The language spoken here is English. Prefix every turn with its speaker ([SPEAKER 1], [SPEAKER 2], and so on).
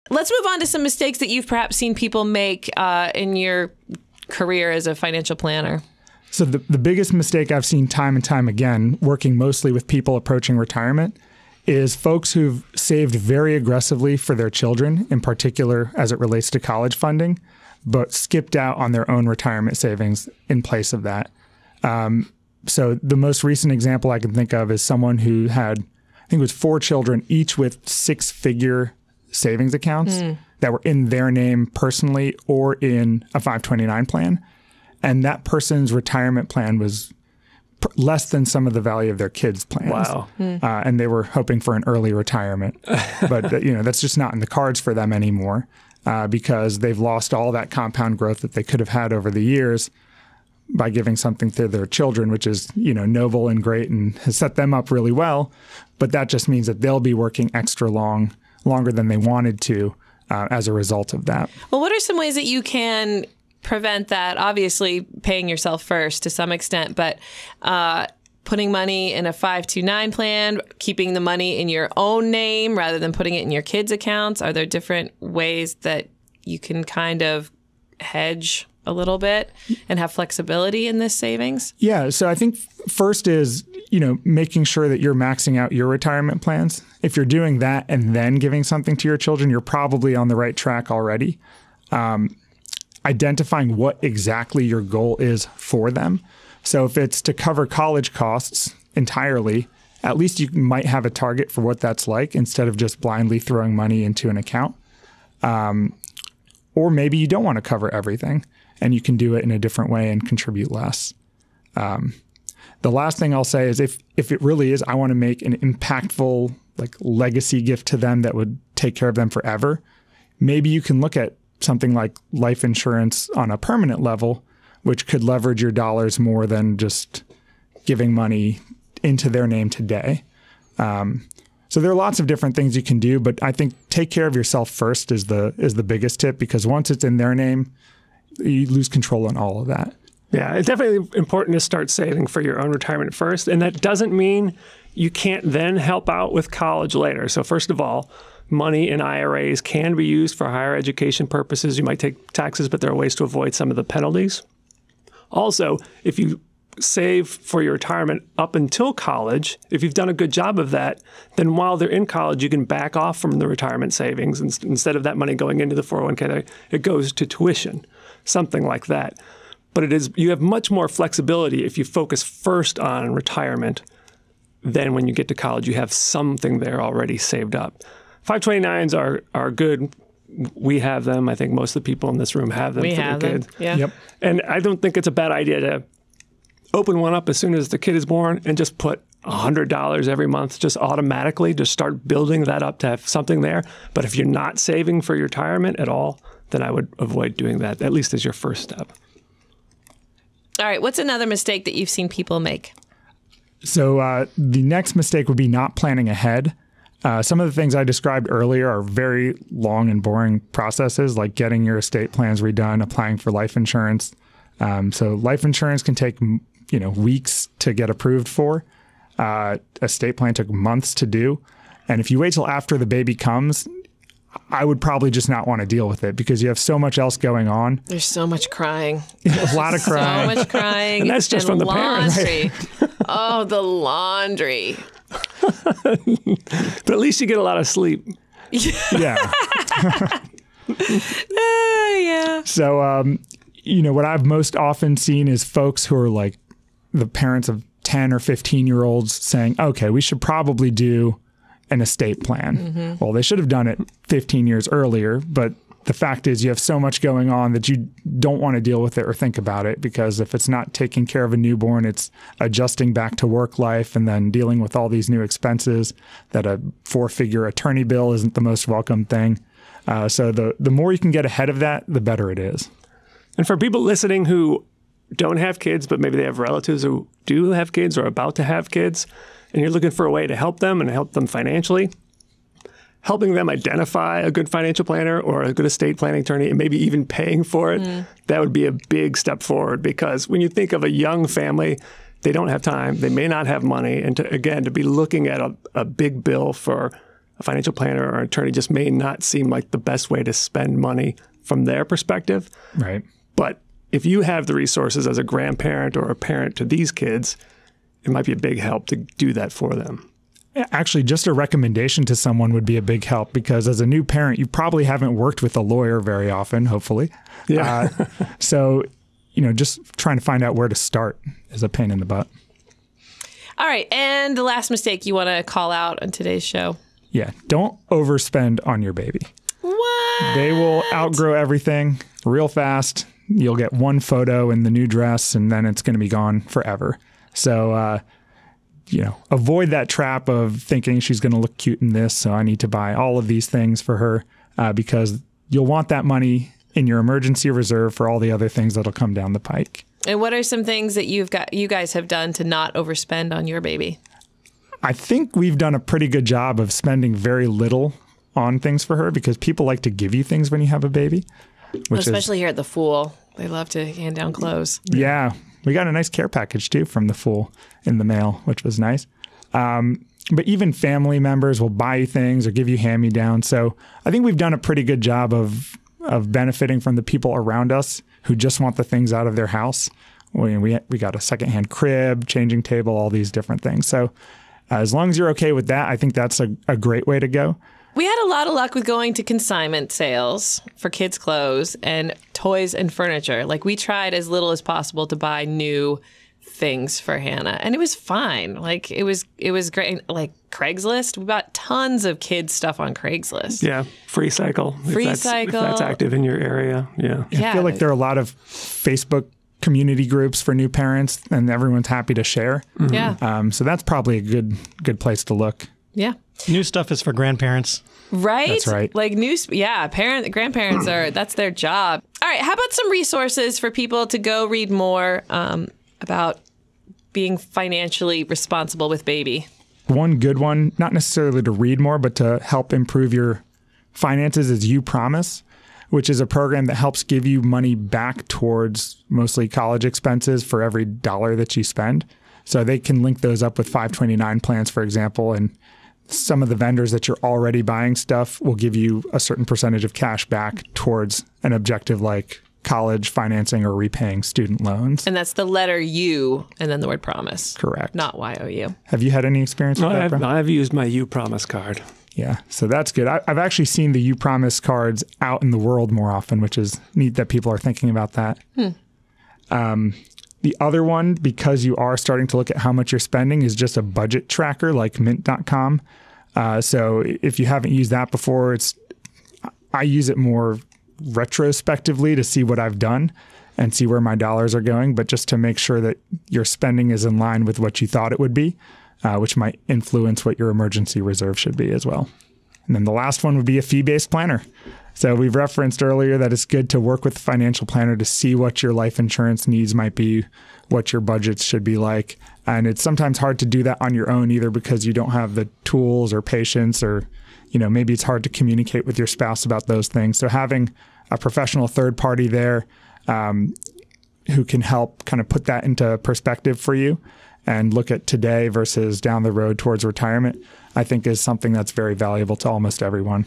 [SPEAKER 1] Let's move on to some mistakes that you've perhaps seen people make in your career as a financial planner.
[SPEAKER 2] So the biggest mistake I've seen time and time again, working mostly with people approaching retirement, is folks who've saved very aggressively for their children, in particular as it relates to college funding, but skipped out on their own retirement savings in place of that. So the most recent example I can think of is someone who had, I think it was 4 children, each with 6-figure savings accounts that were in their name personally or in a 529 plan. And that person's retirement plan was less than some of the value of their kids' plans.
[SPEAKER 3] Wow.
[SPEAKER 2] And they were hoping for an early retirement. But that's just not in the cards for them anymore because they've lost all that compound growth that they could have had over the years by giving something to their children, which is, noble and great and has set them up really well. But that just means that they'll be working extra longer than they wanted to as a result of that.
[SPEAKER 1] Well, what are some ways that you can prevent that? Obviously, paying yourself first to some extent, but putting money in a 529 plan, keeping the money in your own name rather than putting it in your kids' accounts. Are there different ways that you can kind of hedge a little bit and have flexibility in this savings?
[SPEAKER 2] Yeah. So I think first is, making sure that you're maxing out your retirement plans. If you're doing that and then giving something to your children, you're probably on the right track already. Identifying what exactly your goal is for them. So if it's to cover college costs entirely, at least you might have a target for what that's like instead of just blindly throwing money into an account. Or maybe you don't want to cover everything and you can do it in a different way and contribute less. The last thing I'll say is if it really is, I want to make an impactful legacy gift to them that would take care of them forever, maybe you can look at something like life insurance on a permanent level, which could leverage your dollars more than just giving money into their name today. So there are lots of different things you can do, but I think take care of yourself first is the biggest tip, because once it's in their name, you lose control on all of that.
[SPEAKER 3] Yeah, it's definitely important to start saving for your own retirement first. And that doesn't mean you can't then help out with college later. So first of all, money in IRAs can be used for higher education purposes. You might take taxes, but there are ways to avoid some of the penalties. Also, if you save for your retirement up until college, if you've done a good job of that, then while they're in college, you can back off from the retirement savings. Instead of that money going into the 401k, it goes to tuition, something like that. But you have much more flexibility if you focus first on retirement. Then when you get to college, you have something there already saved up. 529s are good. We have them. I think most of the people in this room have them for their kids.
[SPEAKER 1] Yeah.
[SPEAKER 2] Yep.
[SPEAKER 3] And I don't think it's a bad idea to open one up as soon as the kid is born and just put $100 every month, just automatically, just start building that up to have something there. But if you're not saving for your retirement at all, then I would avoid doing that, at least as your first step.
[SPEAKER 1] All right. What's another mistake that you've seen people make?
[SPEAKER 2] So the next mistake would be not planning ahead. Some of the things I described earlier are very long and boring processes, like getting your estate plans redone, applying for life insurance. So life insurance can take weeks to get approved for. Estate plan took months to do. And if you wait till after the baby comes, I would probably just not want to deal with it because you have so much else going on.
[SPEAKER 1] There's so much crying.
[SPEAKER 2] A lot of crying.
[SPEAKER 1] So much crying.
[SPEAKER 3] And that's just from the parents.
[SPEAKER 1] Laundry. Oh, the laundry.
[SPEAKER 3] But at least you get a lot of sleep.
[SPEAKER 2] Yeah.
[SPEAKER 1] Yeah.
[SPEAKER 2] So, what I've most often seen is folks who are like the parents of 10 or 15-year-olds saying, okay, we should probably do an estate plan. Mm-hmm. Well, they should have done it 15 years earlier, but the fact is you have so much going on that you don't want to deal with it or think about it, because if it's not taking care of a newborn, it's adjusting back to work life and then dealing with all these new expenses that a 4-figure attorney bill isn't the most welcome thing. So the more you can get ahead of that, the better it is.
[SPEAKER 3] And for people listening who don't have kids, but maybe they have relatives who do have kids or are about to have kids, and you're looking for a way to help them and help them financially, helping them identify a good financial planner or a good estate planning attorney and maybe even paying for it, that would be a big step forward. Because when you think of a young family, they don't have time, they may not have money. And to be looking at a big bill for a financial planner or an attorney just may not seem like the best way to spend money from their perspective.
[SPEAKER 2] Right.
[SPEAKER 3] But if you have the resources as a grandparent or a parent to these kids, it might be a big help to do that for them.
[SPEAKER 2] Actually, just a recommendation to someone would be a big help, because as a new parent, you probably haven't worked with a lawyer very often, hopefully.
[SPEAKER 3] Yeah.
[SPEAKER 2] So, just trying to find out where to start is a pain in the butt.
[SPEAKER 1] All right. And the last mistake you want to call out on today's show.
[SPEAKER 2] Yeah. Don't overspend on your baby.
[SPEAKER 1] What?
[SPEAKER 2] They will outgrow everything real fast. You'll get one photo in the new dress and then it's going to be gone forever. So, avoid that trap of thinking she's going to look cute in this, so I need to buy all of these things for her, because you'll want that money in your emergency reserve for all the other things that'll come down the pike.
[SPEAKER 1] And what are some things that you guys have done to not overspend on your baby?
[SPEAKER 2] I think we've done a pretty good job of spending very little on things for her, because people like to give you things when you have a baby.
[SPEAKER 1] Especially here at the Fool. They love to hand down clothes.
[SPEAKER 2] Yeah. We got a nice care package too from the Fool in the mail, which was nice. But even family members will buy you things or give you hand-me-downs. So I think we've done a pretty good job of benefiting from the people around us who just want the things out of their house. We got a secondhand crib, changing table, all these different things. So as long as you're okay with that, I think that's a great way to go.
[SPEAKER 1] We had a lot of luck with going to consignment sales for kids' clothes and toys and furniture. Like, we tried as little as possible to buy new things for Hannah, and it was fine. Like, it was great. Like, Craigslist, we bought tons of kids stuff on Craigslist.
[SPEAKER 3] Yeah, Free Cycle. If that's active in your area. Yeah.
[SPEAKER 2] I feel like there are a lot of Facebook community groups for new parents, and everyone's happy to share.
[SPEAKER 1] Mm-hmm. Yeah.
[SPEAKER 2] So that's probably a good place to look.
[SPEAKER 1] Yeah.
[SPEAKER 4] New stuff is for grandparents.
[SPEAKER 1] Right?
[SPEAKER 2] That's right.
[SPEAKER 1] Like grandparents that's their job. All right. How about some resources for people to go read more about being financially responsible with baby?
[SPEAKER 2] One good one, not necessarily to read more, but to help improve your finances, is You Promise, which is a program that helps give you money back towards mostly college expenses for every dollar that you spend. So they can link those up with 529 plans, for example, and some of the vendors that you're already buying stuff will give you a certain percentage of cash back towards an objective like college financing or repaying student loans.
[SPEAKER 1] And that's the letter U and then the word promise.
[SPEAKER 2] Correct.
[SPEAKER 1] Not YOU.
[SPEAKER 2] Have you had any experience with that?
[SPEAKER 3] I've used my You Promise card.
[SPEAKER 2] Yeah, so that's good. I've actually seen the You Promise cards out in the world more often, which is neat that people are thinking about that. The other one, because you are starting to look at how much you're spending, is just a budget tracker like Mint.com. So if you haven't used that before, I use it more retrospectively to see what I've done and see where my dollars are going, but just to make sure that your spending is in line with what you thought it would be, which might influence what your emergency reserve should be as well. And then the last one would be a fee-based planner. So we've referenced earlier that it's good to work with a financial planner to see what your life insurance needs might be, what your budgets should be like. And it's sometimes hard to do that on your own, either because you don't have the tools or patience, or maybe it's hard to communicate with your spouse about those things. So having a professional third party there who can help kind of put that into perspective for you and look at today versus down the road towards retirement, I think is something that's very valuable to almost everyone.